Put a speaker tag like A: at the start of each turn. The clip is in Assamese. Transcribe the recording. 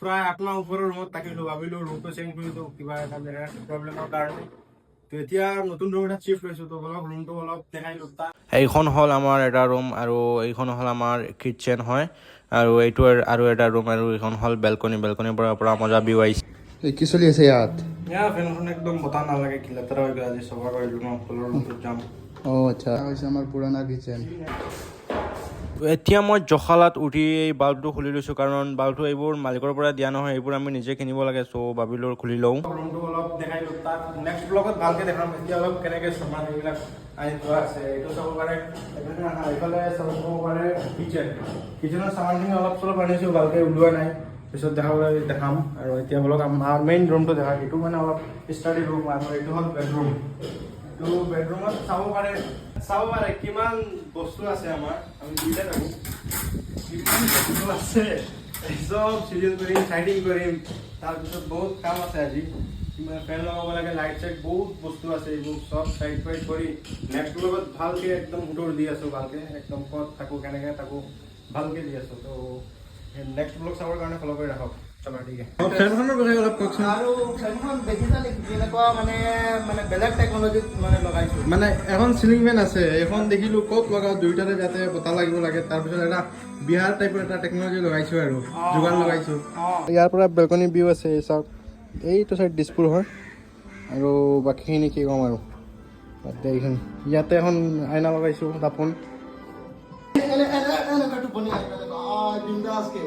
A: প্ৰায় 8 মাহ ওপৰৰ ৰুমত থাকিলোঁ, ভাবিলোঁ ৰুমটো চেঞ্জ কৰি দিওঁ কিবা এটা বেলেগ প্ৰব্লেমৰ কাৰণে। তো এতিয়া নতুন ৰুম এটা চিফ্ট হৈছোঁ, তো অলপ ৰুমটো অলপ দেখাইছোঁ। এইখন হ'ল আমাৰ এটা ৰুম আৰু এইখন হ'ল আমাৰ কিটচেন হয়, আৰু এইটো আৰু এটা ৰুম, আৰু এইখন হ'ল বেলকনি। বেলকনিৰ পৰা মজা ভিউ আহিছে।
B: কি চলি আছে ইয়াত?
A: ফেনখন একদম বতাহ নালাগে, কি লেতেৰা হৈ গ'ল, আজি চফা কৰিলোঁ ন, তলৰ ৰুমটোত যাম।
B: আচ্ছা, হৈছে আমাৰ পুৰণা কিচেন।
A: এতিয়া মই জখালাত উঠি এই বাল্বটো খুলি লৈছোঁ, কাৰণ বাল্বটো এইবোৰ মালিকৰ পৰা দিয়া নহয়, এইবোৰ আমি নিজে কিনিব লাগে। চ' ভাবিলোঁ খুলি লওঁ। ৰুমটো অলপ দেখাই দিওঁ, তাত নেক্সট ব্লগত ভালকৈ দেখাম। এতিয়া অলপ কেনেকৈ চফা এইবিলাক আনি থোৱা আছে এইটো চাব পাৰে। এইফালে চাব পাৰে কিচেনৰ চামানখিনি অলপ চলপ আনিছোঁ, ভালকৈ ওলোৱা নাই, পিছত দেখাম। আৰু এতিয়া বলক আমাৰ মেইন ৰুমটো দেখা, এইটো মানে অলপ ষ্টাডি ৰুম, আৰু এইটো হ'ল বেডৰুম। এইটো বেডৰুমত চাব পাৰে কিমান বস্তু আছে আমাৰ। আমি দুইটা থাকোঁ, কিমান বস্তু আছে চব চিজিল কৰিম, চাইডিং কৰিম, তাৰপিছত বহুত কাম আছে আজি। ফেন লগাব লাগে, লাইট চাইট বহুত বস্তু আছে, এইবোৰ চব চাইড ফাইড কৰি নেক্সট ব্লগত ভালকৈ একদম উত্তৰ দি আছোঁ, ভালকৈ একদম ক'ত থাকোঁ কেনেকৈ থাকোঁ ভালকৈ দি আছোঁ। তো নেক্সট ব্লগ চাবৰ কাৰণে ফ'ল' কৰি ৰাখক। ফেনখনৰ বিষয়ে অলপ কওকচোন।
C: আৰু ফেনখন দেখিছানে যেনেকুৱা মানে বেলেগ টেকন'লজিত লগাইছোঁ।
A: মানে এখন চিলিং ফেন আছে, এখন দেখিলোঁ ক'ত লগাওঁ, দুয়োটাতে যাতে বতাহ লাগিব লাগে, তাৰপিছত এটা বিহাৰ টাইপৰ এটা টেকন'লজি লগাইছোঁ আৰু যোগান লগাইছোঁ। ইয়াৰ পৰা বেলকনি ভিউ আছে, চাওক এইটো চাইড দিছপুৰ হয়, আৰু বাকীখিনি কি ক'ম আৰু এইখিনি। ইয়াতে এখন আইনা লগাইছোঁ, দাপোন।
C: এনেকুৱা টোপনি আহে, বিন্দাছকে